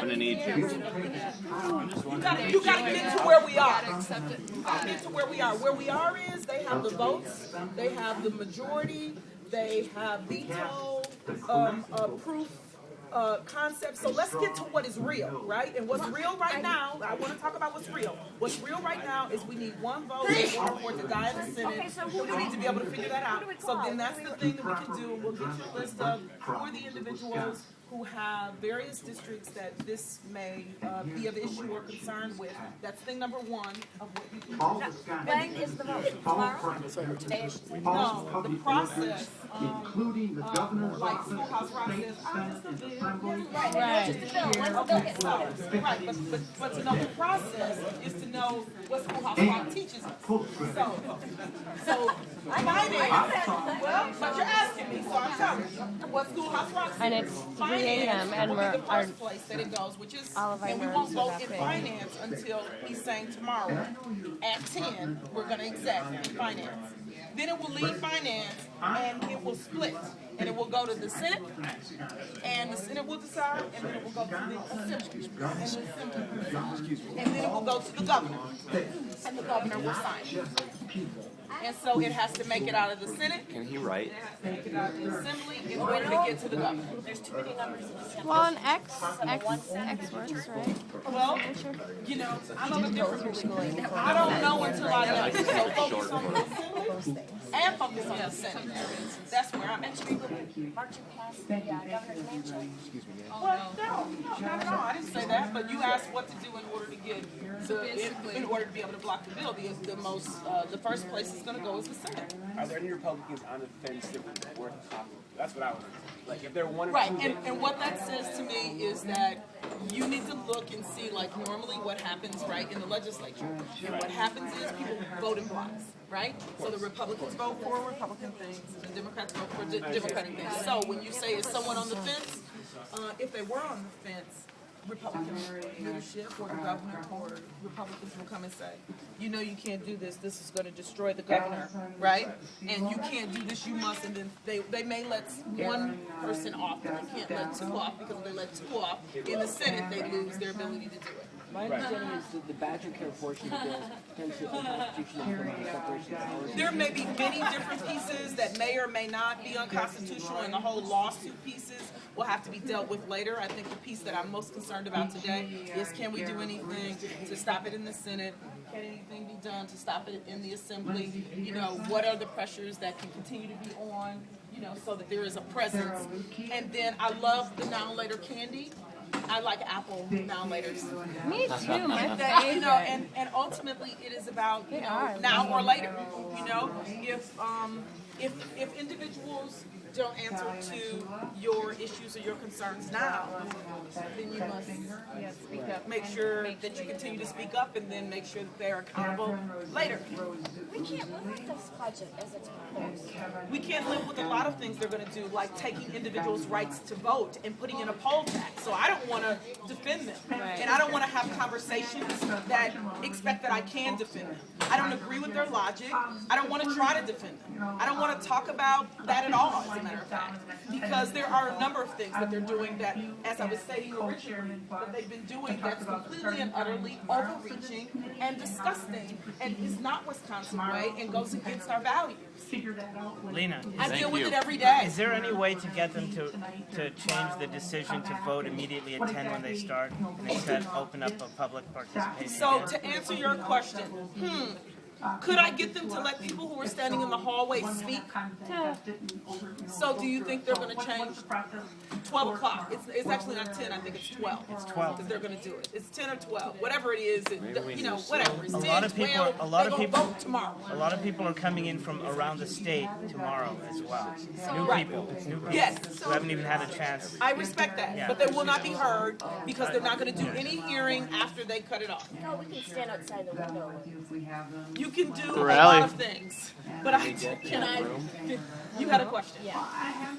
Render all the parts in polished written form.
gonna need you. You gotta get to where we are. Get to where we are. Where we are is they have the votes, they have the majority, they have veto, proof, concept. So let's get to what is real, right? And what's real right now, I want to talk about what's real. What's real right now is we need one vote in order for it to die in the Senate. Okay, so we need to be able to figure that out. So then that's the thing that we can do. We'll get you a list of who are the individuals who have various districts that this may be of issue or concern with. That's thing number one of what you can do. When is the vote? Tomorrow? Today? No, the process, including the governor's like office, Schoolhouse Rock state says, senate, assembly. Right. Just the bill. When the bill gets voted. right, but to know the process is to know what Schoolhouse Rock teaches us. So finance, well, but you're asking me, so I'm telling you what Schoolhouse Rock says. And it's 3 a.m. and will be the we're first place that it goes, which is, all of our and we won't nerves vote are in that finance until he's saying tomorrow at 10, we're gonna exec in finance. Then it will leave finance and it will split. And it will go to the Senate, and the Senate will decide, and then it will go to the Assembly, and then it will go to the governor, and the governor will sign it. And so it has to make it out of the Senate, Can he write? make it out of the Assembly, in order to get to the governor. There's too many numbers in the Senate. Well, an X works, right? Well, you know, I'm a bit different. I don't know until I know. So focus on the Assembly and focus on the Senate. That's where I'm at. Marching past the governor's mansion. Well, no, not at all. I didn't say that, but you asked what to do in order to get in order to be able to block the bill. The first place it's going to go is the Senate. Are there any Republicans on the fence that would be worth talking to? That's what I would like. If there one or Right, two and what that says to me is that you need to look and see, like, normally what happens, right, in the legislature. And what happens is people vote in blocks, right? So the Republicans vote for Republican things, the Democrats vote for Democratic things. So when you say, is someone on the fence, if they were on the fence, Republican leadership or the governor or Republicans will come and say, you know you can't do this, this is going to destroy the governor, right? And you can't do this, you must, and then they may let one person off, but they can't let two off, because if they let two off, in the Senate they lose their ability to do it. My understanding is that the Badger Care portion of the bill tends to the Constitution and the separation of powers. There may be many different pieces that may or may not be unconstitutional, and the whole lawsuit pieces will have to be dealt with later. I think the piece that I'm most concerned about today is, can we do anything to stop it in the Senate? Can anything be done to stop it in the Assembly? You know, what are the pressures that can continue to be on, you know, so that there is a presence? And then I love the now and later candy. I like apple now and laters. Me too. My That, you know, favorite. and ultimately it is about, you know, now or later. You know, if individuals don't answer to your issues or your concerns now, then you must speak up. Make sure that you continue to speak up, and then make sure that they're accountable later. We can't live with this budget as it's proposed. We can't live with a lot of things they're going to do, like taking individuals' rights to vote and putting in a poll tax. So I don't want to defend them. And I don't want to have conversations that expect that I can defend them. I don't agree with their logic. I don't want to try to defend them. I don't want to talk about that at all, as a matter of fact. Because there are a number of things that they're doing that, as I was stating originally, that they've been doing that's completely and utterly overreaching and disgusting, and is not Wisconsin way, and goes against our values. Lena, I deal with it every day. is there any way to get them to change the decision to vote immediately at 10 when they start, and instead open up a public participation? So to answer your question, could I get them to let people who are standing in the hallway speak? So do you think they're going to change 12 o'clock? It's actually not 10, I think it's 12. It's 12. Because they're going to do it. It's 10 or 12, whatever it is, you know, whatever. It's 10, 12, they're going to vote tomorrow. A lot of people are coming in from around the state tomorrow as well. New people. Yes. Who haven't even had a chance. I respect that, but they will not be heard because they're not going to do any hearing after they cut it off. No, we can stand outside the window. You can do a lot of things, but you had a question. Yeah.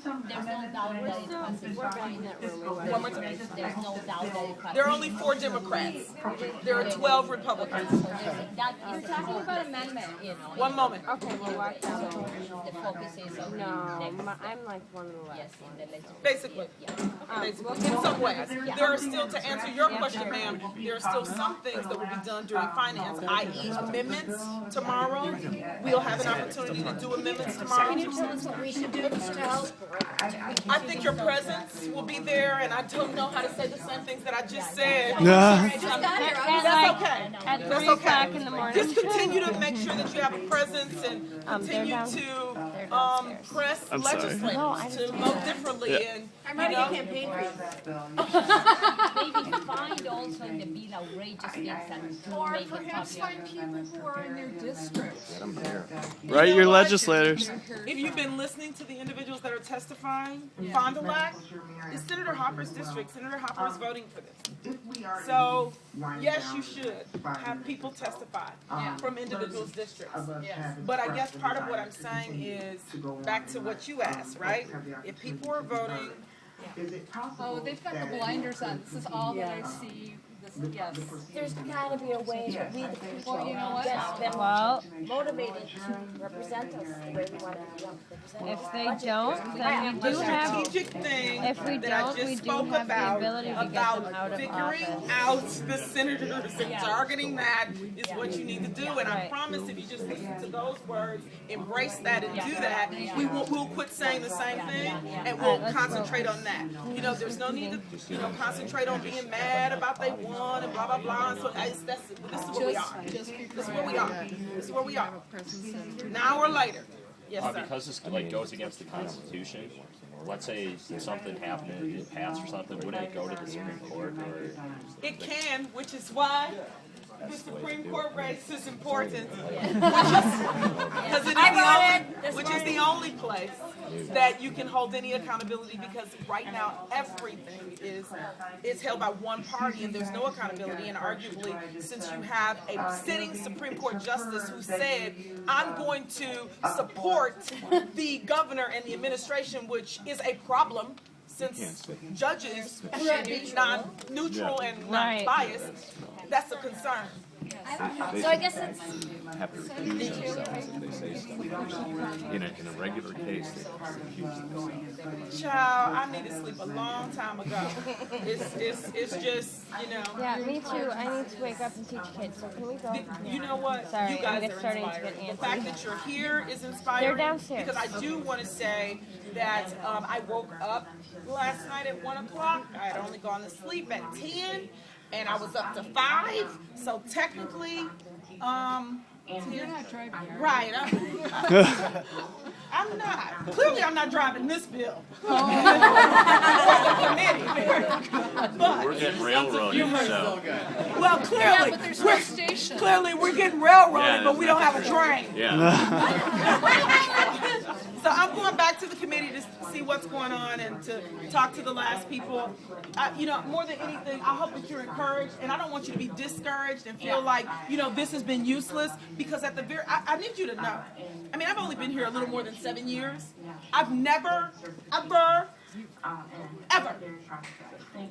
There's no validated process. We're right in that room. One more time. There's no validated process. There are only 4 Democrats. There are 12 Republicans. You're talking about amendment, you know. One moment. Okay, we'll watch that. The focus is on No, I'm like one of the last. yes, in the legislature. Basically. Yeah. basically, in some ways. There are still, to answer your question, ma'am, there are still some things that will be done during finance, i.e. amendments tomorrow. We'll have an opportunity to do amendments tomorrow. Can you tell us what we should do to help? I think your presence will be there, and I don't know how to say the same things that I just said. I just got here. I was That's okay. At That's 3 okay. o'clock in the morning. Just continue to make sure that you have a presence and continue down- to downstairs. press I'm sorry. legislators No, I to vote differently. And I'm you ready to know, campaign for you. Maybe find also in the bill outrageous things and Or make it perhaps popular. find people who are in their districts. Write your legislators. if you've been listening to the individuals that are testifying, Fond du Lac is Senator Hopper's district. Senator Hopper is voting for this. So, yes, you should have people testify from individuals' districts. But I guess part of what I'm saying is, back to what you asked, right? If people are voting, Oh, they've got the blinders on. This is all that I see. This, yes. There's gotta be a way that we, the people, Well, you know what? get them Well, motivated to represent us the way we want to represent. if they don't, then we the do have. strategic thing If we that I don't, just we do spoke have the about, ability to get them out of figuring office. out the senators and targeting that is what you need to do. And I Right. promise if you just listen to those words, embrace that and do that, we'll quit saying the same thing and we'll concentrate on that. You know, there's no need to, concentrate on being mad about they won and blah, blah, blah. So this is where we are. This is where we are. This is where we are. An hour later. Yes, sir. Because this like goes against the Constitution, let's say something happened and it passed or something, wouldn't it go to the Supreme Court or? It can, which is why the Supreme Court race is important. Which is the only place that you can hold any accountability, because right now everything is held by one party and there's no accountability. And arguably, since you have a sitting Supreme Court justice who said, I'm going to support the governor and the administration, which is a problem, since judges should be non-neutral and not biased, that's a concern. So I guess it's, Have to recuse themselves if they say something. In a regular case, they recuse themselves. Child, I need to sleep a long time ago. It's just, Yeah, me too. I need to wake up and teach kids. So can we go? You know what? Sorry, You guys I'm are starting to inspiring. get The fact antsy. that you're here is inspiring. They're downstairs. Because I do want to say that I woke up last night at 1 o'clock. I had only gone to sleep at 10, and I was up to 5. So technically, You're not driving, are you? right. I'm not. Clearly, I'm not driving this bill. But We're getting railroaded, so. well, clearly, But there's no station. clearly we're getting railroaded, Yeah, but we don't have a train. Yeah. So I'm going back to the committee to see what's going on and to talk to the last people. More than anything, I hope that you're encouraged, and I don't want you to be discouraged and feel like, this has been useless, because at the I need you to know. I mean, I've only been here a little more than 7 years. I've never, ever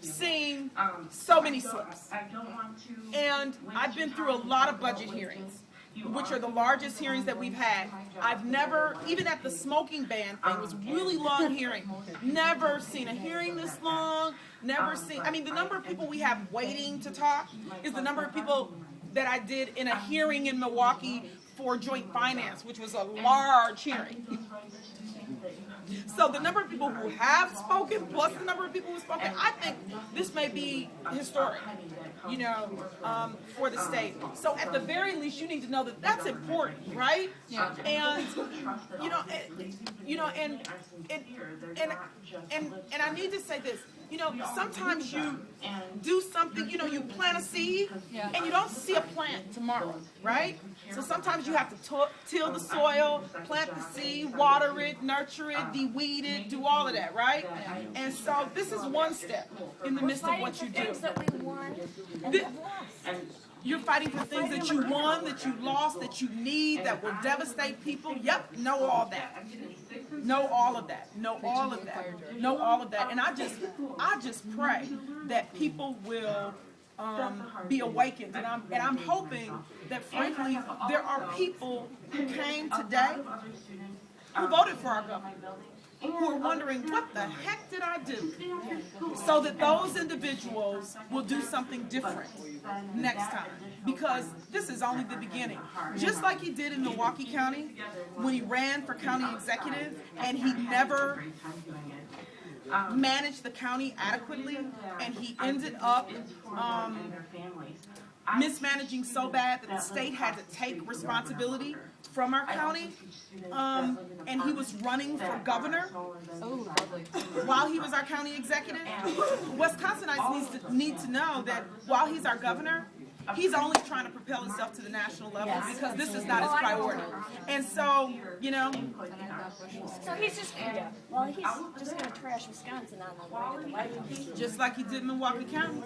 seen so many slips. And I've been through a lot of budget hearings, which are the largest hearings that we've had. I've never, even at the smoking ban thing, was really long hearing. Never seen a hearing this long. Never seen, the number of people we have waiting to talk is the number of people that I did in a hearing in Milwaukee for joint finance, which was a large hearing. So the number of people who have spoken, plus the number of people who have spoken, I think this may be historic, for the state. So at the very least, you need to know that that's important, right? Yeah. And and I need to say this. Sometimes you do something, you plant a seed, and you don't see a plant tomorrow, right? So sometimes you have to till the soil, plant the seed, water it, nurture it, de-weed it, do all of that, right? And so this is one step in the midst of what you do. things that we want and have lost. You're fighting for things that you won, that you lost, that you need, that will devastate people. Yep, know all that. Know all of that. Know all of that. Know all of that. And I just pray that people will be awakened. And I'm hoping that, frankly, there are people who came today who voted for our governor, who are wondering, what the heck did I do? so that those individuals will do something different next time. Because this is only the beginning. Just like he did in Milwaukee County when he ran for county executive and he never managed the county adequately, and he ended up mismanaging so bad that the state had to take responsibility from our county, and he was running for governor while he was our county executive. Wisconsinites need to know that while he's our governor, he's only trying to propel himself to the national level because this is not his priority. And so, you know. So he's just gonna trash Wisconsin on the way. Just like he did Milwaukee County.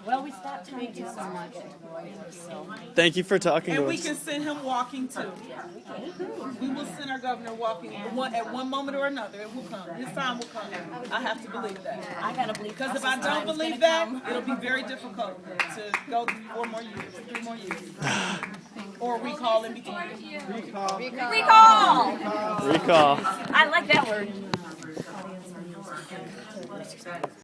Well, we stopped time. Thank you so much. Thank you for talking And to we us. can send him walking too. We will send our governor walking at one moment or another. It will come. His time will come. I have to believe that. I gotta believe. Because if I don't believe that, it'll be very difficult to go 4 more years, 3 more years. Or recall in between. Recall. Recall. I like that word.